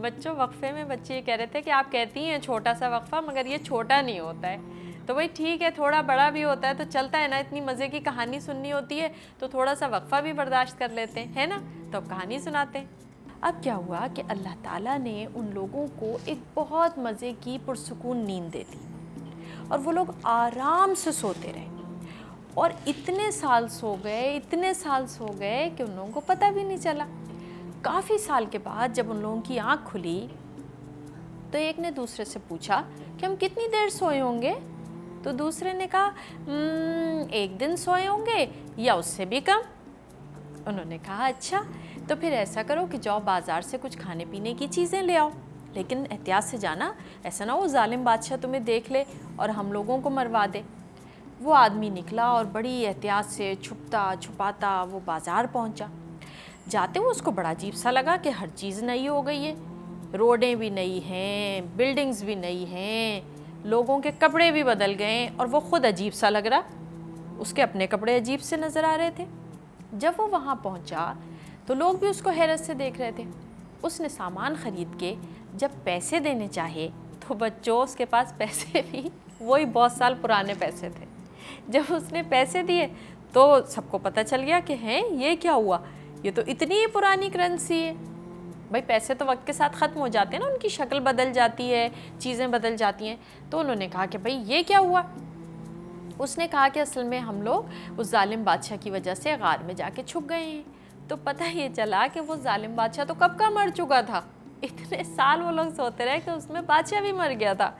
بچوں وقفے میں بچے یہ کہہ رہے تھے کہ آپ کہتی ہیں چھوٹا سا وقفہ مگر یہ چھوٹا نہیں ہوتا ہے. تو بھائی ٹھیک ہے تھوڑا بڑا بھی ہوتا ہے تو چلتا ہے نا, اتنی مزے کی کہانی سننی ہوتی ہے تو تھوڑا سا وقفہ بھی برداشت کر لیتے ہیں, ہے نا. تو اب کہانی سناتے ہیں. اب کیا ہوا کہ اللہ تعالیٰ نے ان لوگوں کو ایک بہت مزے کی پرسکون نیند دے دی اور وہ لوگ آرام سے سوتے رہے, اور اتنے سال سو گئے کہ ان لوگوں کو پتہ بھی نہیں چلا. کافی سال کے بعد جب ان لوگوں کی آنکھ کھلی تو ایک نے دوسرے سے پوچھا کہ ہم کتنی دیر سوئے ہوں گے. تو دوسرے نے کہا 1 دن سوئے ہوں گے یا اس سے بھی کم. انہوں نے کہا اچھا تو پھر ایسا کرو کہ جاؤ بازار سے کچھ کھانے پینے کی چیزیں لے آؤ, لیکن احتیاط سے جانا, ایسا نہ ہو ظالم بادشاہ تمہیں دیکھ لے اور ہم لوگوں کو مروا دے. وہ آدمی نکلا اور بڑی احتیاط سے چھپتا چھپاتا وہ بازار پہنچا. جاتے ہوئے اس کو بڑا عجیب سا لگا کہ ہر چیز نئی ہو گئی ہے, روڈیں بھی نئی ہیں, بلڈنگز بھی نئی ہیں, لوگوں کے کپڑے بھی بدل گئے اور وہ خود عجیب سا لگ رہا. اس کے اپنے کپڑے عجیب سے نظر آ رہے تھے. جب وہ وہاں پہنچا تو لوگ بھی اس کو حیرت سے دیکھ رہے تھے. اس نے سامان خرید کے جب پیسے دینے چاہے تو بچوں اس کے پاس پیسے بھی وہی بہت سال پرانے پیسے تھے. جب اس نے پیسے دیے تو سب کو پتہ چل گیا کہ ہیں یہ کیا ہوا, یہ تو اتنی ہی پرانی کرنسی ہے. بھائی پیسے تو وقت کے ساتھ ختم ہو جاتے ہیں نا, ان کی شکل بدل جاتی ہے, چیزیں بدل جاتی ہیں. تو انہوں نے کہا کہ بھائی یہ کیا ہوا. اس نے کہا کہ اصل میں ہم لوگ اس ظالم بادشاہ کی وجہ سے غار میں جا کے چھپ گئے ہیں. تو پتہ یہ چلا کہ وہ ظالم بادشاہ تو کب کا مر چکا تھا. اتنے سال وہ لوگ سوتے رہے کہ اس میں بادشاہ بھی مر گیا تھا.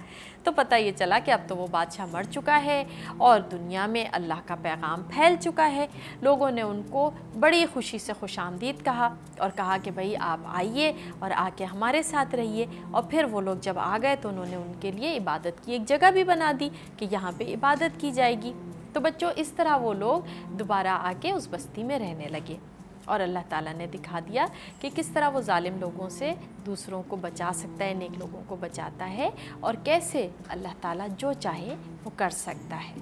تو پتہ یہ چلا کہ اب تو وہ بادشاہ مر چکا ہے اور دنیا میں اللہ کا پیغام پھیل چکا ہے. لوگوں نے ان کو بڑی خوشی سے خوش آمدید کہا اور کہا کہ بھئی آپ آئیے اور آ کے ہمارے ساتھ رہیے. اور پھر وہ لوگ جب آ گئے تو انہوں نے ان کے لیے عبادت کی ایک جگہ بھی بنا دی کہ یہاں پہ عبادت کی جائے گی. تو بچوں اس طرح وہ لوگ دوبارہ آ کے اس بستی میں رہنے لگے, اور اللہ تعالیٰ نے دکھا دیا کہ کس طرح وہ ظالم لوگوں سے دوسروں کو بچا سکتا ہے, نیک لوگوں کو بچاتا ہے, اور کیسے اللہ تعالیٰ جو چاہے وہ کر سکتا ہے.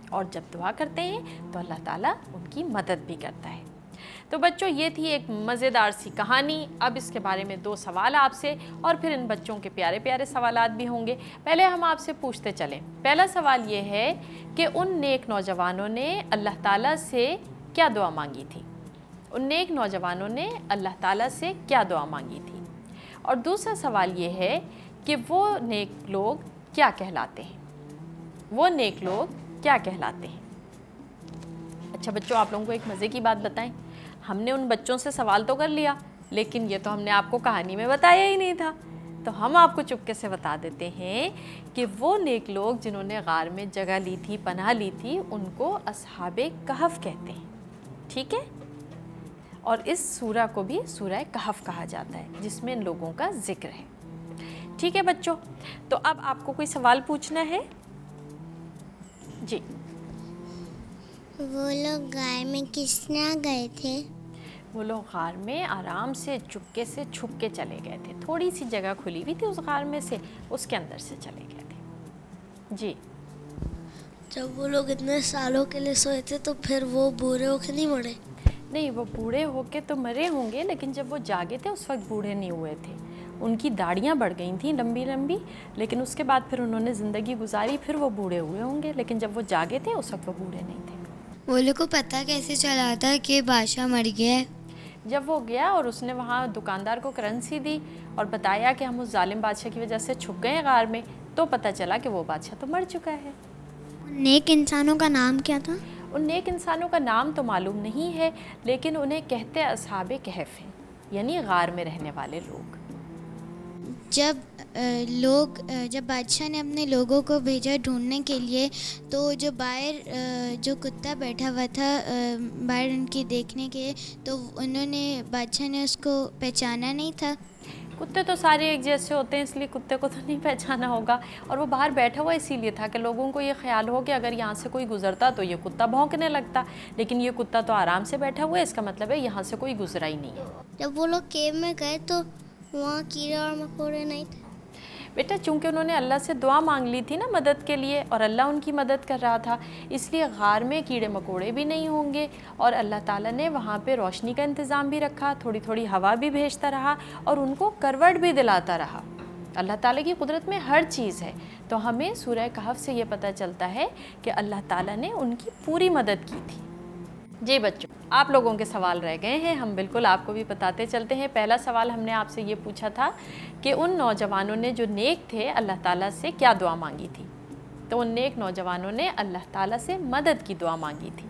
اور جب دعا کرتے ہیں تو اللہ تعالیٰ ان کی مدد بھی کرتا ہے. تو بچوں یہ تھی ایک مزیدار سی کہانی. اب اس کے بارے میں 2 سوال آپ سے, اور پھر ان بچوں کے پیارے پیارے سوالات بھی ہوں گے. پہلے ہم آپ سے پوچھتے چلیں. پہلا سوال یہ ہے کہ ان نیک نوجوانوں نے اللہ تعالیٰ سے کیا دعا مانگی تھی. ان نیک نوجوانوں نے اللہ تعالیٰ سے کیا دعا مانگی تھی. اور دوسرا سوال یہ ہے کہ وہ نیک لوگ کیا کہلاتے ہیں. وہ نیک لوگ کیا کہلاتے ہیں. اچھا بچوں آپ لوگوں کو ایک مزے کی بات بتائیں, ہم نے ان بچوں سے سوال تو کر لیا لیکن یہ تو ہم نے آپ کو کہانی میں بتایا ہی نہیں تھا. تو ہم آپ کو چپکے سے بتا دیتے ہیں کہ وہ نیک لوگ جنہوں نے غار میں جگہ لی تھی, پناہ لی تھی, ان کو اصحاب کہف کہتے ہیں. ٹھیک ہے, اور اس سورہ کو بھی سورہ کہف کہا جاتا ہے جس میں ان لوگوں کا ذکر ہے. ٹھیک ہے بچوں, تو اب آپ کو کوئی سوال پوچھنا ہے. جی وہ لوگ غار میں کس طرح گئے تھے. وہ لوگ غار میں آرام سے چپکے سے چھپ کے چلے گئے تھے. تھوڑی سی جگہ کھلی ہوئی تھی اس غار میں سے, اس کے اندر سے چلے گئے تھے. جی جب وہ لوگ اتنے سالوں کے لیے سوئے تھے تو پھر وہ بوڑھے ہو کے نہیں مرے. نہیں, وہ بوڑھے ہو کے تو مرے ہوں گے لیکن جب وہ جاگے تھے اس وقت بوڑھے نہیں ہوئے تھے. ان کی داڑیاں بڑھ گئی تھیں لمبی لمبی, لیکن اس کے بعد پھر انہوں نے زندگی گزاری, پھر وہ بوڑھے ہوئے ہوں گے, لیکن جب وہ جاگے تھے اس وقت وہ بوڑھے نہیں تھے. وہ لوگ کو پتہ کیسے چلا تھا کہ بادشاہ مر گیا ہے. جب وہ گیا اور اس نے وہاں دکاندار کو کرنسی دی اور بتایا کہ ہم اس ظالم بادشاہ کی وجہ سے چھپ گئے غار میں, تو پتہ چلا کہ وہ بادشاہ تو مر چکا ہے. نیک انسانوں کا نام کیا تھا. ان نیک انسانوں کا نام تو معلوم نہیں ہے لیکن انہیں کہتے اصحاب کہف ہیں, یعنی غار میں رہنے والے لوگ. جب بادشاہ نے اپنے لوگوں کو بھیجا ڈھونڈنے کے لیے تو جو باہر جو کتا بیٹھا ہوا تھا باہر ان کی دیکھنے کے, تو انہوں نے بادشاہ نے اس کو پہچانا نہیں تھا. کتے تو سارے ایک جیسے ہوتے ہیں اس لیے کتے کو تو نہیں پہچانا ہوگا, اور وہ باہر بیٹھا ہوا اسی لیے تھا کہ لوگوں کو یہ خیال ہو کہ اگر یہاں سے کوئی گزرتا تو یہ کتا بھونکنے لگتا, لیکن یہ کتا تو آرام سے بیٹھا ہوا ہے, اس کا مطلب ہے یہاں سے کوئی گزرا ہی نہیں ہے. جب وہ لوگ کیو میں گئے تو وہاں کیڑے اور مکوڑے نہیں تھے. بیٹا چونکہ انہوں نے اللہ سے دعا مانگ لی تھی نا مدد کے لیے، اور اللہ ان کی مدد کر رہا تھا، اس لیے غار میں کیڑے مکوڑے بھی نہیں ہوں گے، اور اللہ تعالیٰ نے وہاں پہ روشنی کا انتظام بھی رکھا، تھوڑی تھوڑی ہوا بھی بھیجتا رہا، اور ان کو کروٹ بھی دلاتا رہا۔ اللہ تعالیٰ کی قدرت میں ہر چیز ہے۔ تو ہمیں سورہ کہف سے یہ پتہ چلتا ہے کہ اللہ تعالیٰ نے ان کی پوری مدد کی تھی۔ جی بچوں، آپ لوگوں کے سوال رہ گئے ہیں، ہم بالکل آپ کو بھی بتاتے چلتے ہیں۔ پہلا سوال ہم نے آپ سے یہ پوچھا تھا کہ ان نوجوانوں نے جو نیک تھے اللہ تعالیٰ سے کیا دعا مانگی تھی؟ تو ان نیک نوجوانوں نے اللہ تعالیٰ سے مدد کی دعا مانگی تھی۔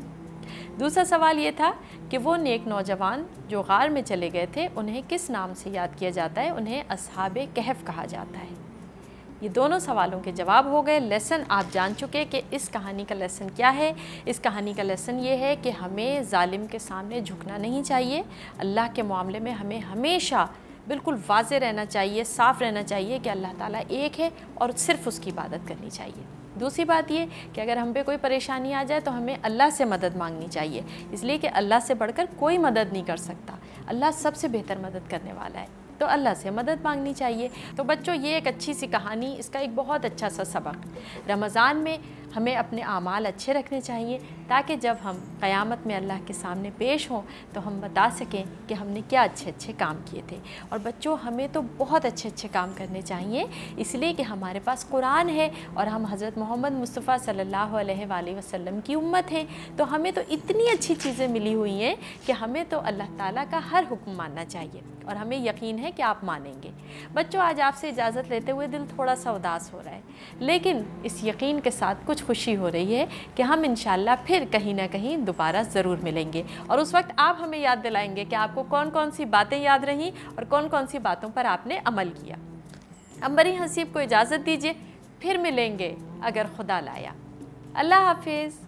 دوسرا سوال یہ تھا کہ وہ نیک نوجوان جو غار میں چلے گئے تھے انہیں کس نام سے یاد کیا جاتا ہے؟ انہیں اصحاب کہف کہا جاتا ہے۔ یہ دونوں سوالوں کے جواب ہو گئے۔ لیسن آپ جان چکے کہ اس کہانی کا لیسن کیا ہے۔ اس کہانی کا لیسن یہ ہے کہ ہمیں ظالم کے سامنے جھکنا نہیں چاہیے، اللہ کے معاملے میں ہمیں ہمیشہ بالکل واضح رہنا چاہیے، صاف رہنا چاہیے کہ اللہ تعالیٰ ایک ہے اور صرف اس کی عبادت کرنی چاہیے۔ دوسری بات یہ کہ اگر ہم پہ کوئی پریشانی آ جائے تو ہمیں اللہ سے مدد مانگنی چاہیے، اس لیے کہ اللہ سے بڑھ کر کوئی مدد نہیں کر سکتا، اللہ سب سے بہتر مدد کرنے والا ہے، تو اللہ سے مدد مانگنی چاہیے۔ تو بچوں یہ ایک اچھی سی کہانی، اس کا ایک بہت اچھا سا سبق، رمضان میں ہمیں اپنے اعمال اچھے رکھنے چاہیے تاکہ جب ہم قیامت میں اللہ کے سامنے پیش ہوں تو ہم بتا سکیں کہ ہم نے کیا اچھے اچھے کام کیے تھے۔ اور بچوں ہمیں تو بہت اچھے اچھے کام کرنے چاہیے، اس لیے کہ ہمارے پاس قرآن ہے اور ہم حضرت محمد مصطفیٰ صلی اللہ علیہ وآلہ وسلم کی امت ہیں، تو ہمیں تو اتنی اچھی چیزیں ملی ہوئی ہیں کہ ہمیں تو اللہ تعالیٰ کا ہر حکم ماننا چاہیے، اور ہمیں یقین ہے کہ آپ مانیں گے۔ بچوں آج آپ سے اجازت لیتے ہوئے دل تھوڑا سا اداس ہو رہا ہے، لیکن اس یقین کے ساتھ کچھ خوشی ہو رہی ہے کہ ہم انشاءاللہ پھر کہیں نہ کہیں دوبارہ ضرور ملیں گے، اور اس وقت آپ ہمیں یاد دلائیں گے کہ آپ کو کون کون سی باتیں یاد رہیں اور کون کون سی باتوں پر آپ نے عمل کیا۔ عنبری حسیب کو اجازت دیجیے، پھر ملیں گے اگر خدا لایا۔ اللہ حافظ۔